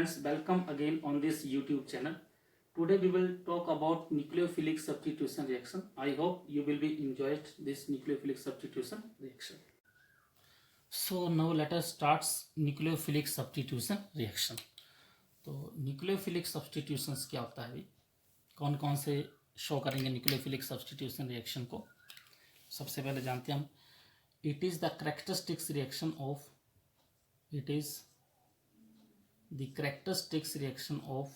friends, welcome again on this YouTube channel. Today we will talk about nucleophilic substitution reaction. I hope you will be enjoyed this nucleophilic substitution reaction. So now let us start nucleophilic substitution reaction. तो nucleophilic substitutions क्या होता है अभी, कौन कौन से show करेंगे nucleophilic substitution reaction को. सबसे पहले जानते हैं हम, it is the characteristics reaction of, it is the characteristics reaction of,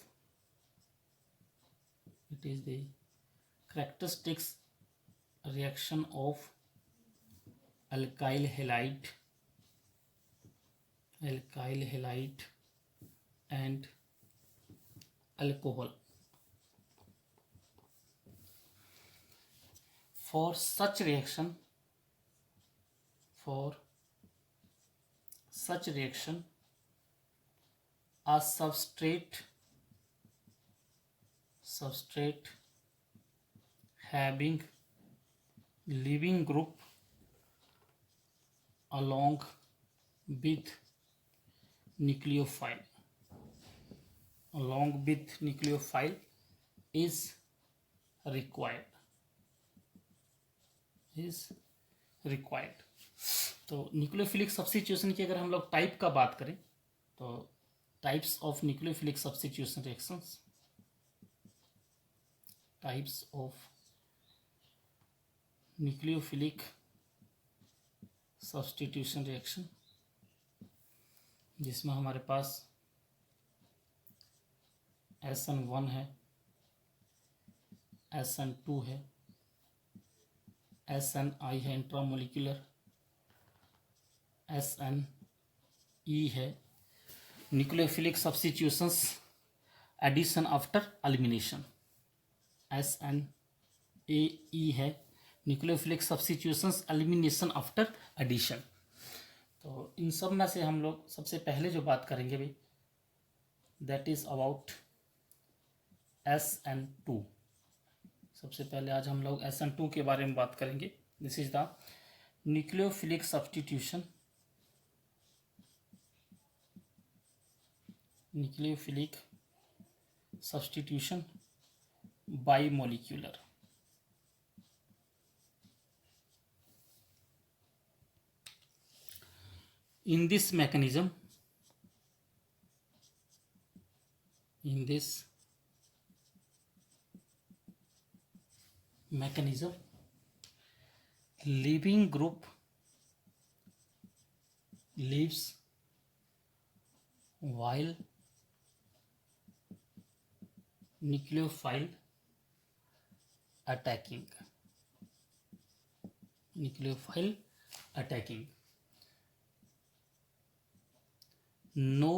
it is the characteristics reaction of alkyl halide and alcohol. For such reaction a substrate having leaving group along with nucleophile is required. तो nucleophilic substitution की अगर हम लोग type का बात करें तो types of nucleophilic substitution reactions, types of nucleophilic substitution reaction, जिसमें हमारे पास SN1 है, SN2 है, SNI है इंट्रामोलिकुलर, SNE है nucleophilic substitutions addition after elimination, SNAE है nucleophilic substitutions elimination after addition. तो इन सब में से हम लोग सबसे पहले जो बात करेंगे भाई, that is about SN2. सबसे पहले आज हम लोग SN2 के बारे में बात करेंगे. This is the nucleophilic substitution bimolecular. In this mechanism, leaving group leaves while nucleophile attacking. No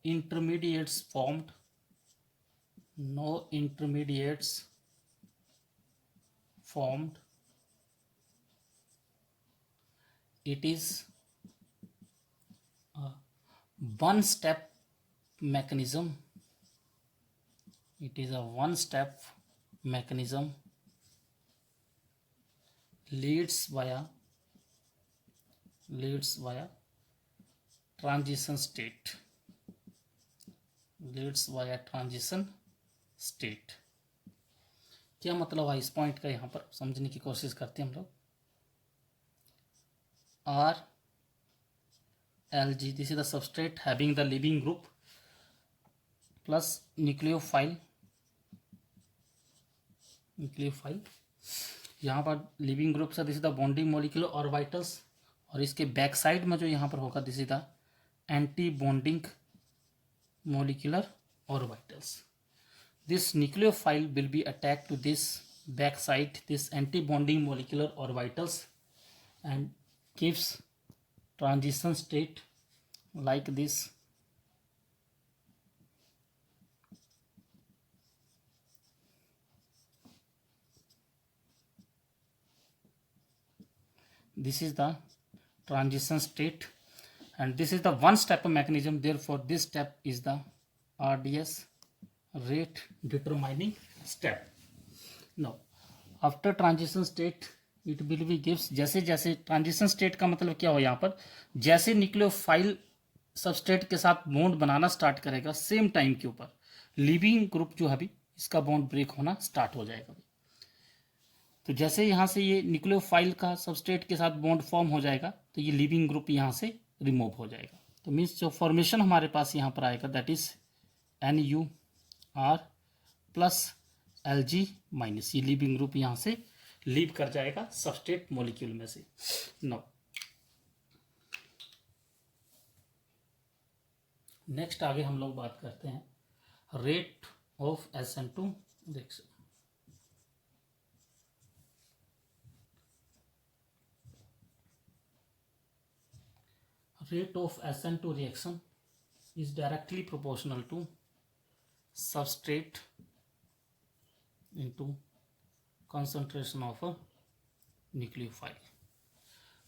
intermediates formed. It is a one-step mechanism. Leads via transition state. क्या मतलब है इस पॉइंट का, यहाँ पर समझने की कोशिश करते हैं हम लोग. RLG, this is the substrate having the leaving group plus nucleophile. यहाँ पर लिविंग ग्रुप से this is the bonding molecular orbitals, और इसके बैक साइड में जो यहाँ पर होगा this is the anti bonding molecular orbitals. This nucleophile will be attack to this back side, this anti bonding molecular orbitals, and gives transition state like this. This is the transition state, and this is the one step mechanism. Therefore this step is the RDS, rate determining step. Now after transition state it will be gives, जैसे जैसे transition state का मतलब क्या हो, यहाँ पर जैसे nucleophile substrate के साथ बॉन्ड बनाना स्टार्ट करेगा सेम टाइम के ऊपर, लीविंग ग्रुप जो है अभी इसका बॉन्ड ब्रेक होना स्टार्ट हो जाएगा। तो जैसे यहाँ से ये न्यूक्लियोफाइल का सबस्ट्रेट के साथ बॉन्ड फॉर्म हो जाएगा तो ये लीविंग ग्रुप यहाँ से रिमूव हो जाएगा। तो मीन्स जो फॉर्मेशन हमारे पास यहाँ पर आएगा that is NuR plus Lg minus, ये लीविंग ग्रुप यहाँ से लीव कर जाएगा सबस्ट्रेट मॉलिक्यूल में से। नो नेक्स्ट आगे हम लोग बात करते हैं rate of SN2 reaction. Rate of SN2 reaction is directly proportional to substrate into concentration of a nucleophile.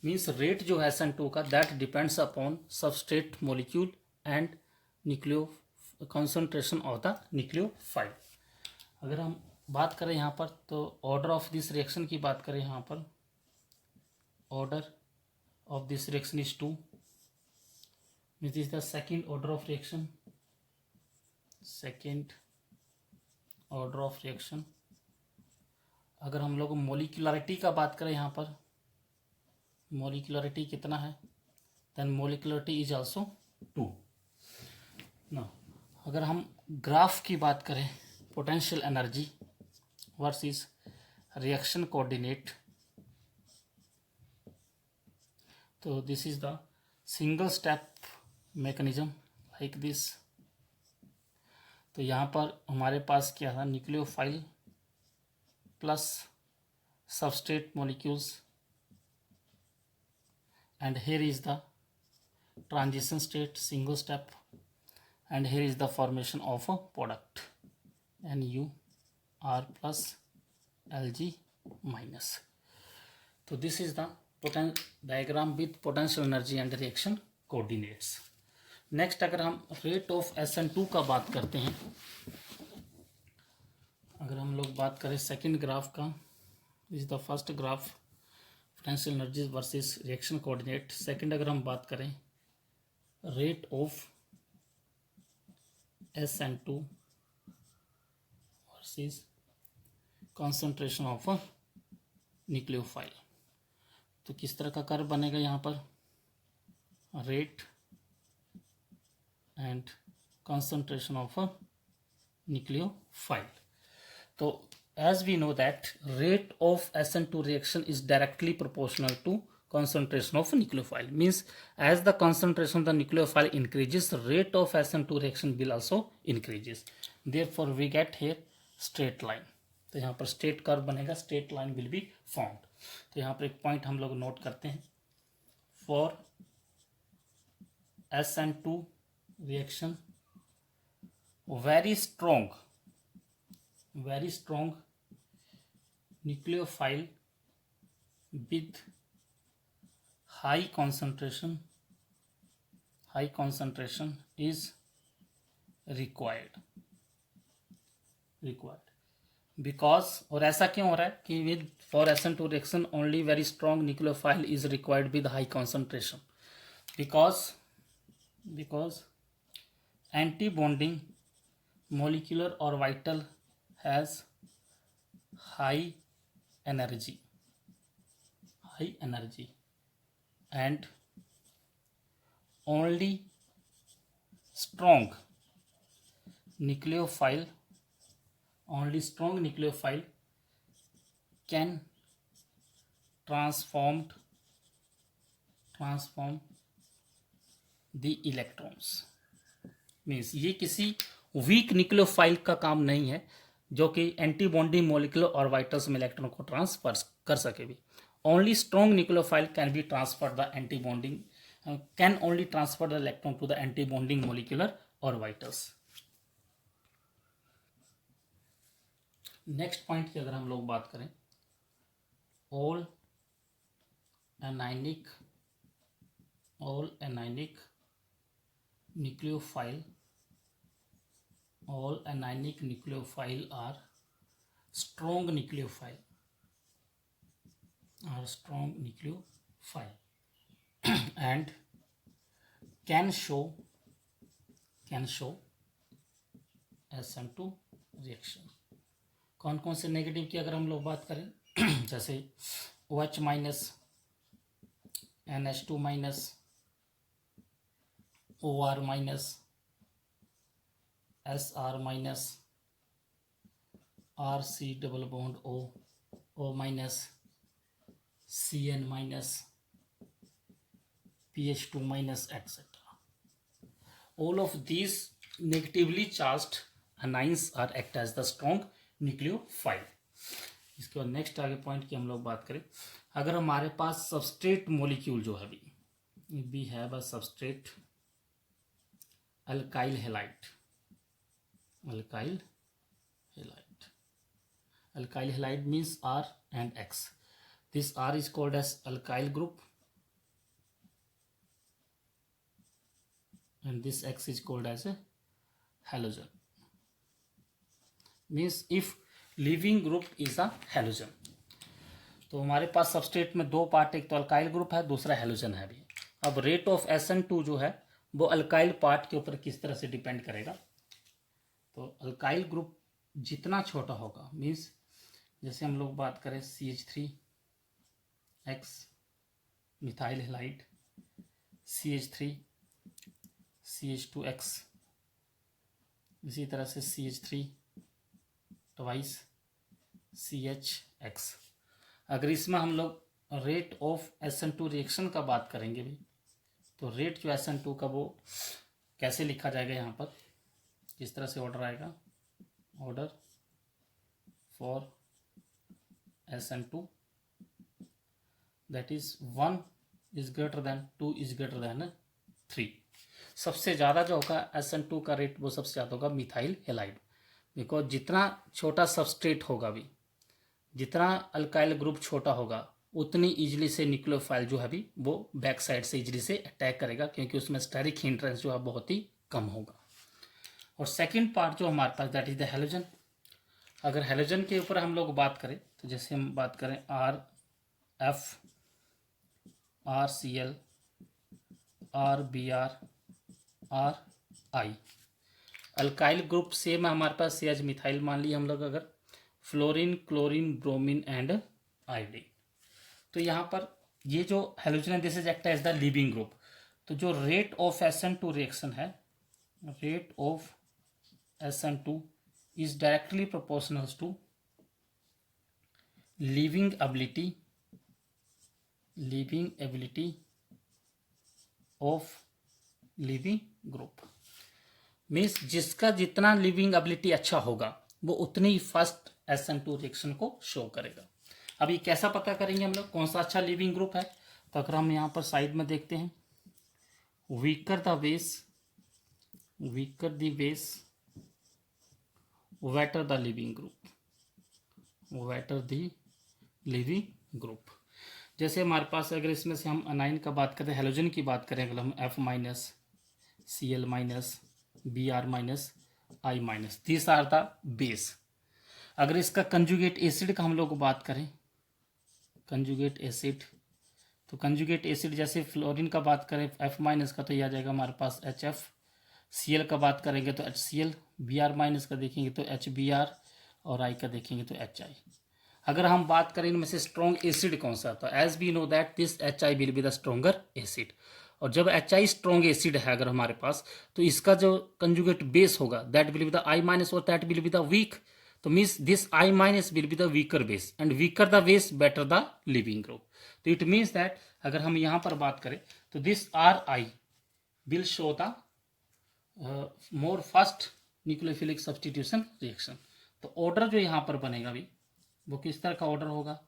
Means rate जो है SN2 का that depends upon substrate molecule and concentration of the nucleophile. अगर हम बात करें यहाँ पर तो order of this reaction की बात करें यहाँ पर order of this reaction is 2. This is the second order of reaction. Second order of reaction. अगर हम लोग मोलिकुलरिटी का बात करें यहाँ पर, मोलिकुलरिटी कितना है, देन मोलिकुलरिटी इज आल्सो 2. ना अगर हम ग्राफ की बात करें potential energy versus reaction coordinate, तो this is the single step mechanism like this. तो यहाँ पर हमारे पास क्या था, nucleophile plus substrate molecules and here is the transition state single step and here is the formation of a product NuR plus Lg minus. So this is the diagram with potential energy and reaction coordinates. Next अगर हम rate of SN2 का बात करते हैं, अगर हम लोग बात करें सेकंड ग्राफ का, is the first graph potential energy versus reaction coordinate. Second अगर हम बात करें rate of SN2 versus concentration of a nucleophile, तो किस तरह का कर्व बनेगा यहाँ पर, rate and concentration of a nucleophile. So as we know that rate of SN2 reaction is directly proportional to concentration of a nucleophile. Means as the concentration of the nucleophile increases, the rate of SN2 reaction will also increases. Therefore we get here straight line. तो यहाँ पर straight curve बनेगा, straight line will be formed. तो यहाँ पर एक point हम लोग नोट करते हैं, for SN2 reaction very strong nucleophile with high concentration is required because, और ऐसा क्यों हो रहा है कि with for SN2 reaction only very strong nucleophile is required with high concentration, because anti-bonding molecular orbital has high energy and only strong nucleophile can transform the electrons. Means ये किसी weak nucleophile का काम नहीं है जो कि anti bonding molecular orbitals में electron को ट्रांसफर कर सके भी। Only strong nucleophile can be transfer the anti bonding can only transfer the electron to the anti bonding molecular orbitals. Next point की अगर हम लोग बात करें, all anionic nucleophile are strong nucleophile and can show SN2 reaction. कौन कौन से negative की अगर हम लोग बात करें जैसे OH minus, NH2 minus, OR minus, SR minus, RC double bond O minus, CN minus, PH2 minus etc. All of these negatively charged anions are act as the strong nucleophile. इसके बाद next आगे point की हम लोग बात करें, अगर हमारे पास सबस्ट्रेट मॉलिक्यूल जो है we have a substrate alkyl halide, alkyl halide means R and X. This R is called as alkyl group and this X is called as a halogen. Means if leaving group is a halogen, तो हमारे पास substrate में दो part, एक तो alkyl group है, दूसरा halogen है भी। अब रेट ऑफ SN2 जो है वो अल्काइल पार्ट के ऊपर किस तरह से डिपेंड करेगा, तो अल्काइल ग्रुप जितना छोटा होगा, मीन्स जैसे हम लोग बात करें CH3X methyl halide, CH3 CH2X, इसी तरह से CH3 ट्वाइस CHX। अगर इसमें हम लोग रेट ऑफ SN2 रिएक्शन का बात करेंगे भी, तो रेट जो SN2 का वो कैसे लिखा जाएगा, यहाँ पर किस तरह से ऑर्डर आएगा, order for SN2 that is 1 is greater than 2 is greater than 3। सबसे ज़्यादा जो होगा SN2 का रेट वो सबसे ज़्यादा होगा मिथाइल हैलाइड, बिकॉज जितना छोटा सबस्ट्रेट होगा भी, जितना अल्काइल ग्रुप छोटा होगा, उतनी इजीली से न्यूक्लियोफाइल जो है भी वो बैक साइड से इजीली से अटैक करेगा, क्योंकि उसमें स्टेरिक हिंड्रेंस जो है बहुत ही कम होगा। और सेकंड पार्ट जो हमारे पास दैट इज द हैलोजन। अगर हैलोजन के ऊपर हम लोग बात करें, तो जैसे हम बात करें RF, RCl, RBr, RI, alkyl group same है हमारे पास, CH मिथाइल मान लिया हम लोग, अगर fluorine, chlorine, bromine and iodine. तो यहाँ पर ये जो हैलोजन है this is act as the leaving group. तो जो रेट ऑफ SN2 रिएक्शन है, rate of SN2 is directly proportional to leaving ability of living group। Means जिसका जितना लिविंग एबिलिटी अच्छा होगा वो उतनी ही फास्ट SN2 रिएक्शन को शो करेगा। अब ये कैसा पता करेंगे हम लोग कौन सा अच्छा लिविंग ग्रुप है, तो अगर हम यहाँ पर साइड में देखते हैं, weaker the base wetter the living group। जैसे हमारे पास अगर इसमें से हम अनाइन का बात करें, हेलोजन की बात करें, अगर हम F minus, Cl minus, Br minus, I minus, this are the base. अगर इसका कंजुगेट एसिड का हम लोग बात करें, कंजुगेट एसिड, तो कंजुगेट एसिड जैसे फ्लोरीन का बात करें F माइनस का, तो यह आ जाएगा हमारे पास HF। Cl का बात करेंगे तो HCl, Br माइनस का देखेंगे तो HBr, और I का देखेंगे तो HI। अगर हम बात करें इनमें से स्ट्रॉन्ग एसिड कौन सा, तो as we know that this HI will be the stronger acid. और जब HI स्ट्रॉन्ग एसिड है अगर हमारे पास, तो इसका जो कंजुगेट बेस होगा that will be the I minus और that will be the weak. तो means this I minus will be the weaker base and weaker the base better the leaving group. तो इट मीन्स दैट अगर हम यहाँ पर बात करें तो this RI will show the more fast nucleophilic substitution reaction. तो ऑर्डर जो यहाँ पर बनेगा भी वो किस तरह का ऑर्डर होगा,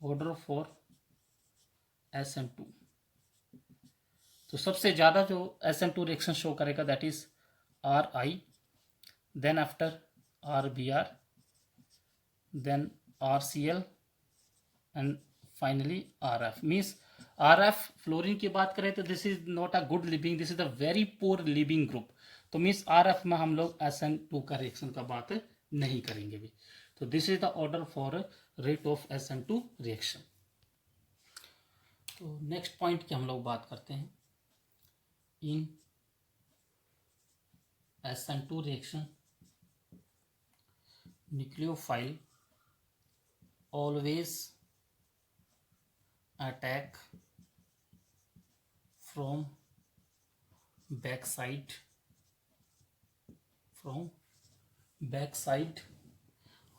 ऑर्डर फॉर SN2। तो सबसे ज़्यादा जो SN2 रिएक्शन शो करेगा that is RI, then after RBr, then RCl and finally RF। Means RF fluorine की बात करें तो this is not a good living, this is a very poor living group. तो मीन्स RF में हम लोग SN2 का रिएक्शन का बात नहीं करेंगे भी। तो this is the order for rate of SN2 reaction. तो नेक्स्ट पॉइंट की हम लोग बात करते हैं, in SN2 reaction, nucleophile always attack from backside,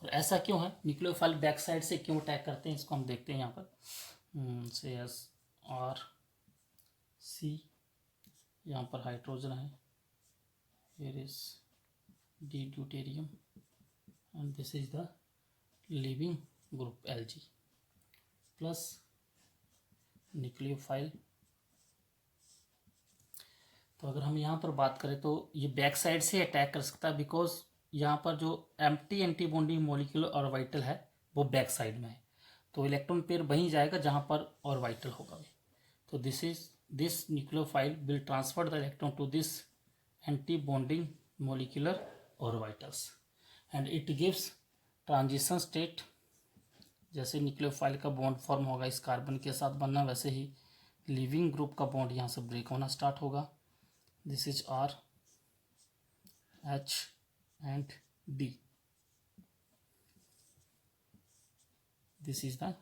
और ऐसा क्यों है, न्यूक्लियोफाइल बैक साइड से क्यों अटैक करते हैं, इसको हम देखते हैं यहाँ पर। से एस आर सी, यहाँ पर हाइड्रोजन है, here is D deuterium and this is the leaving group Lg plus nucleophile. तो अगर हम यहाँ पर बात करें तो ये बैक साइड से अटैक कर सकता है, बिकॉज यहाँ पर जो एंटी बॉन्डिंग मॉलिक्यूल ऑर्बिटल है वो बैक साइड में है, तो इलेक्ट्रॉन पेयर वहीं जाएगा जहाँ पर ऑर्बिटल होगा। तो this nucleophile will transfer the electron to this anti bonding molecular orbitals and it gives transition state. जैसे न्यूक्लियोफाइल का बॉन्ड फॉर्म होगा इस कार्बन के साथ बनना, वैसे ही लिविंग ग्रुप का बॉन्ड यहाँ से ब्रेक होना स्टार्ट होगा। This is R, H and D. This is the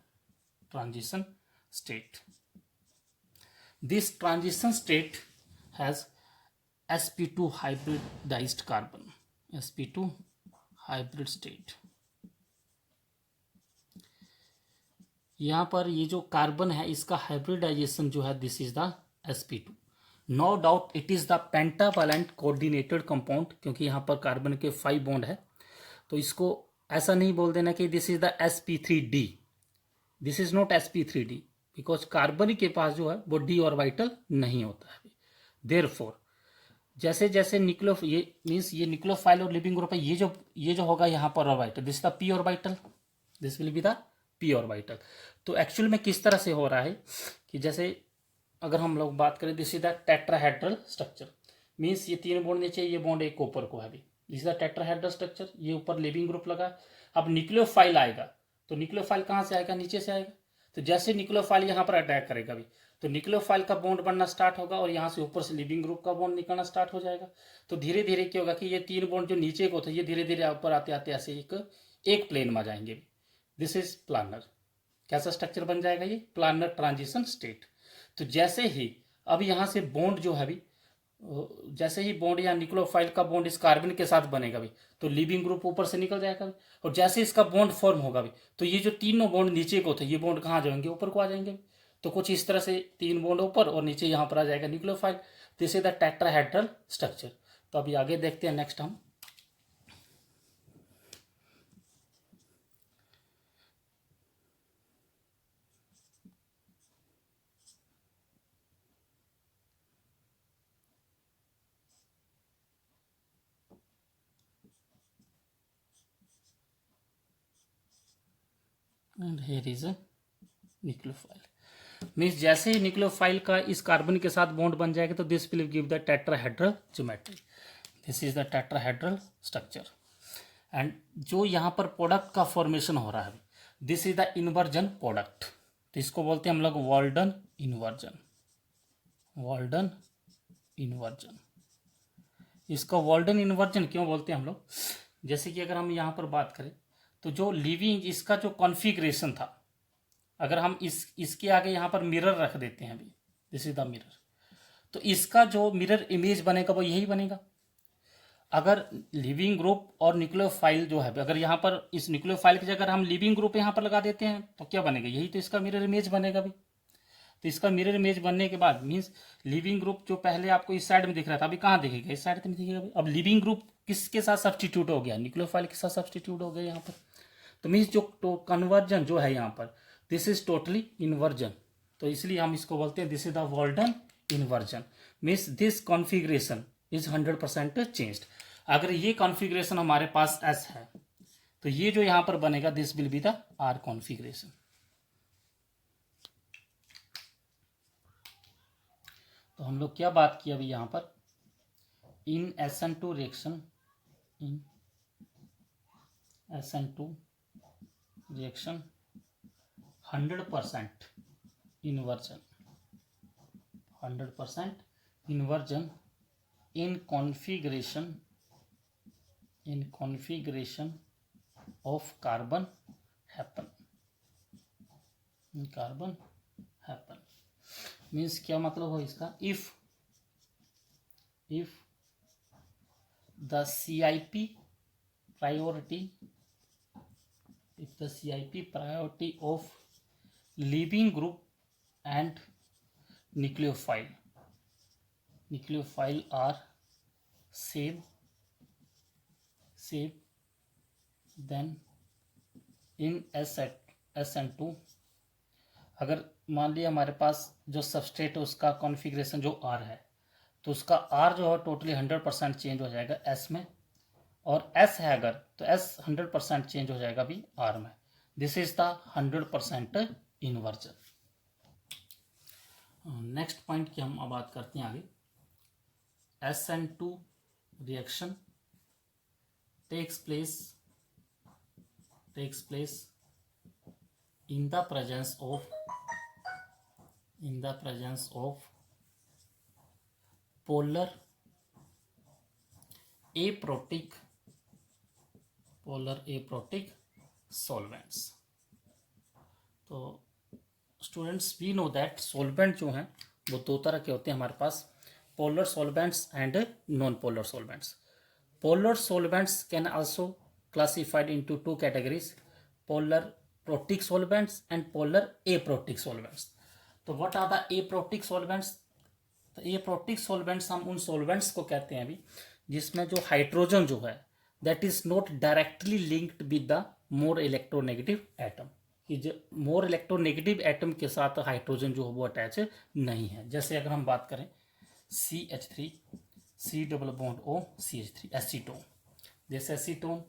transition state. This transition state has sp2 hybridized carbon, sp2 hybrid state। यहाँ पर ये जो कार्बन है इसका हाइब्रिडाइजेशन जो है, this is the sp2। No doubt it is the pentavalent coordinated compound, क्योंकि यहाँ पर कार्बन के 5 बॉन्ड है, तो इसको ऐसा नहीं बोल देना कि this is the sp3d। This is not sp3d because carbon के पास जो है वो d ऑर्बिटल नहीं होता है। देयरफॉर जैसे जैसे ये न्यूक्लियोफाइल और लिविंग ग्रुप है, ये जो होगा यहाँ पर orbital, this is the p orbital, this will be the p orbital. तो एक्चुअल में किस तरह से हो रहा है कि जैसे अगर हम लोग बात करें, this is the tetrahedral structure, means ये 3 बॉन्ड नीचे, ये बॉन्ड एक ऊपर को है अभी, this is the tetrahedral structure, ये ऊपर लिविंग ग्रुप लगा। अब न्यूक्लियोफाइल आएगा तो न्यूक्लियोफाइल कहाँ से आएगा, नीचे से आएगा। तो जैसे न्यूक्लियोफाइल यहाँ पर अटैक करेगा अभी, तो न्यूक्लियोफाइल का बॉन्ड बनना स्टार्ट होगा और यहाँ से ऊपर से लिविंग ग्रुप का बॉन्ड निकलना स्टार्ट हो जाएगा। तो धीरे धीरे क्या होगा कि ये 3 बॉन्ड जो नीचे को थे ये धीरे धीरे ऊपर आते आते ऐसे एक प्लेन में जाएंगे। दिस इज प्लानर, कैसा स्ट्रक्चर बन जाएगा ये, प्लानर ट्रांजिशन स्टेट। तो जैसे ही अब यहाँ से बॉन्ड जो है अभी, जैसे ही बॉन्ड या न्यूक्लियोफाइल का बॉन्ड इस कार्बन के साथ बनेगा भी, तो लिविंग ग्रुप ऊपर से निकल जाएगा भी, और जैसे इसका बॉन्ड फॉर्म होगा भी, तो ये जो तीनों बॉन्ड नीचे को थे ये बॉन्ड कहाँ जाएंगे, ऊपर को आ जाएंगे। तो कुछ इस तरह से 3 बॉन्ड ऊपर और नीचे यहाँ पर आ जाएगा nucleophile. This is the tetrahedral structure. तो अभी आगे देखते हैं नेक्स्ट हम। And here is a nucleophile, means जैसे ही न्यूक्लियोफाइल का इस कार्बन के साथ बॉन्ड बन जाएगा तो this will give the tetrahedral geometry. This is the tetrahedral structure. And जो यहाँ पर प्रोडक्ट का फॉर्मेशन हो रहा है, this is the inversion product. तो इसको बोलते हैं हम लोग वॉल्डन इन्वर्जन, वॉल्डन इन्वर्जन। इसका वॉल्डन इन्वर्जन क्यों बोलते हैं हम लोग, जैसे कि अगर हम यहाँ पर बात करें तो जो लिविंग इसका जो कॉन्फ़िगरेशन था, अगर हम इसके आगे यहाँ पर मिरर रख देते हैं अभी, दिस इज द मिरर, तो इसका जो मिरर इमेज बनेगा वो यही बनेगा। अगर लिविंग ग्रुप और न्यूक्लियोफाइल जो है, अगर यहाँ पर इस न्यूक्लियोफाइल की जगह हम लिविंग ग्रुप यहाँ पर लगा देते हैं तो क्या बनेगा, यही तो इसका मिरर इमेज बनेगा भी। तो इसका मिरर इमेज बनने के बाद मीन्स लिविंग ग्रुप जो पहले आपको इस साइड में दिख रहा था अभी कहाँ दिखेगा, इस साइड में दिखेगा। अब लिविंग ग्रुप किसके साथ सब्सटीट्यूट हो गया, न्यूक्लियोफाइल के साथ सब्सटीट्यूट हो गया यहाँ पर। तो मीन्स जो कन्वर्जन जो है यहाँ पर, दिस इज टोटली इन्वर्जन। तो इसलिए हम इसको बोलते हैं this is the Walden inversion, means this configuration is 100% changed. अगर ये कॉन्फ़िगरेशन हमारे पास एस है तो ये जो यहाँ पर बनेगा this will be the R configuration. तो हम लोग क्या बात की अभी यहाँ पर, in SN2 reaction, in SN2 reaction 100% inversion, 100% inversion in configuration of carbon happen. Means क्या मतलब हो इसका, if the CIP priority of leaving group and nucleophile are same then in SN2, अगर मान लिया हमारे पास जो सबस्ट्रेट है उसका कॉन्फ़िगरेशन जो R है, तो उसका R जो है टोटली 100% चेंज हो जाएगा S में, और S है अगर तो S 100% चेंज हो जाएगा भी R में. This is the 100% inversion. Next point की हम अब बात करते हैं आगे. SN2 reaction takes place in the presence of polar aprotic solvents. तो students we know that solvent जो हैं वो दो तरह के होते हैं हमारे पास, polar solvents and non polar solvents. Polar solvents can also classified into two categories, polar protic solvents and polar aprotic solvents. तो what are the aprotic solvents? तो aprotic solvents हम उन solvents को कहते हैं अभी जिसमें जो हाइड्रोजन जो है that is not directly linked with the more electronegative atom, कि जो more electronegative atom के साथ हाइड्रोजन जो है वो अटैच नहीं है. जैसे अगर हम बात करें CH3 C double bond O CH3 acetone, जैसे एसीटोन.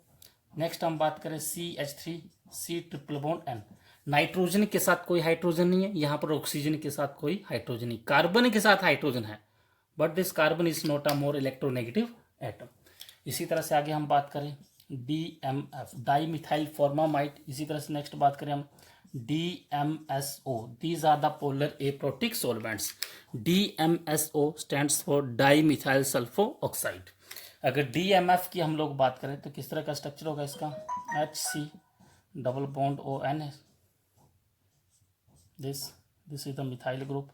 नेक्स्ट हम बात करें CH3 C triple bond N, nitrogen के साथ कोई हाइड्रोजन नहीं है, यहाँ पर ऑक्सीजन के साथ कोई हाइड्रोजन नहीं, कार्बन के साथ हाइड्रोजन है, but this carbon is not a more electronegative atom. इसी तरह से आगे हम बात करें DMF डाई मिथाइल फॉर्मामाइड. इसी तरह से नेक्स्ट बात करें हम DMSO, these are the polar aprotic solvents. DMSO stands for di methyl sulfo oxide. अगर DMF की हम लोग बात करें तो किस तरह का स्ट्रक्चर होगा इसका, HC double bond ON, this is the methyl group.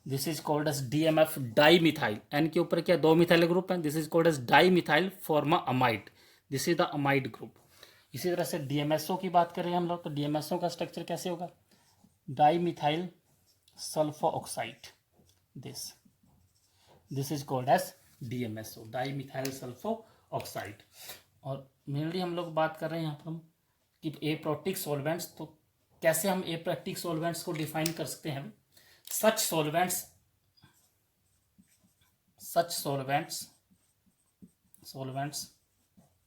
This is called as DMF dimethyl. N के ऊपर क्या दो मिथाइल ग्रुप हैं, this is called as dimethyl formamide, this is the amide group. इसी तरह से DMSO की बात करें हम लोग तो DMSO का स्ट्रक्चर कैसे होगा, di methyl sulfo oxide, this is called as DMSO di methyl sulfo oxide. और मेनली हम लोग बात कर रहे हैं यहाँ पर हम कि एप्रोटिक सॉल्वेंट्स, तो कैसे हम एप्रोटिक सॉल्वेंट्स को डिफाइन कर सकते हैं. सच solvents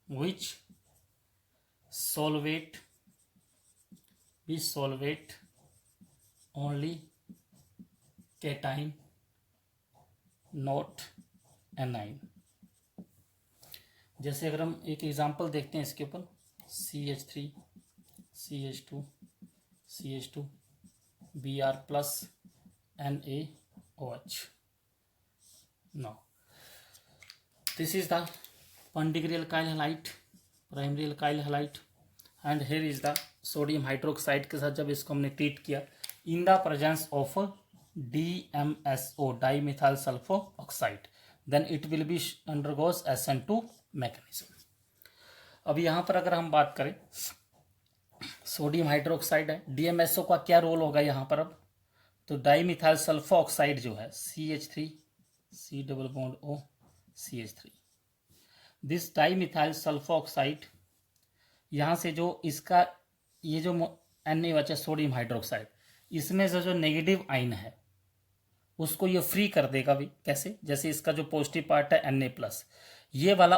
which solvate only cation, not anion. जैसे अगर हम एक एग्जांपल देखते हैं इसके ऊपर CH3 CH2 Br plus NaOH. Now this is the 1 degree alkyl halide, primary alkyl halide, and here is the sodium hydroxide के साथ जब इसको हमने ट्रीट किया in the presence of DMSO di methyl sulfo oxide, then it will be undergoes SN2 mechanism. अब यहाँ पर अगर हम बात करें सोडियम हाइड्रोक्साइड है, DMSO का क्या रोल होगा यहाँ पर अब, तो डाई मिथाइल सल्फो ऑक्साइड जो है CH3 C double bond O CH3, this die methyl sulfo oxide यहाँ से जो इसका ये जो NaOH सोडियम हाइड्रोक्साइड, इसमें से जो नेगेटिव आयन है उसको ये फ्री कर देगा भी. कैसे, जैसे इसका जो पॉजिटिव पार्ट है Na+, ये वाला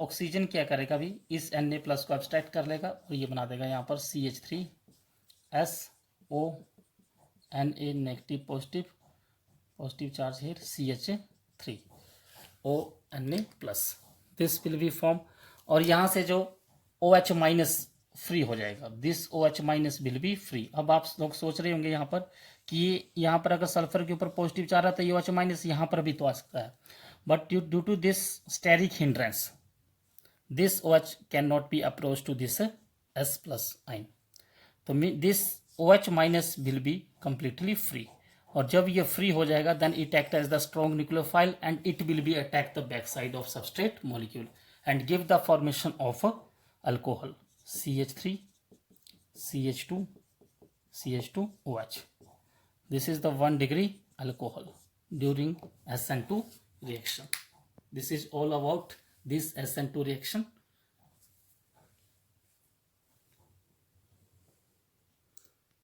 ऑक्सीजन क्या करेगा भी, इस Na+ को एब्स्ट्रैक्ट कर लेगा और ये बना देगा यहाँ पर CH3 SO Na negative positive charge here CH3 O Na+, this will B form. और यहाँ से जो OH- फ्री हो जाएगा, this OH minus will B free. अब आप लोग सोच रहे होंगे यहाँ पर कि यहाँ पर अगर सल्फर के ऊपर पॉजिटिव चार्ज आता है, ये OH माइनस यहाँ पर भी तो आ सकता है, but due to this steric hindrance this OH cannot be approached to this S plus ion, तो this OH minus will be completely free, और जब ये फ्री हो जाएगा then it act as the strong nucleophile and it will be attack the back side of substrate molecule and give the formation of alcohol CH3 CH2 CH2 OH. This is the 1 degree alcohol during SN2 reaction. This is all about this SN2 reaction.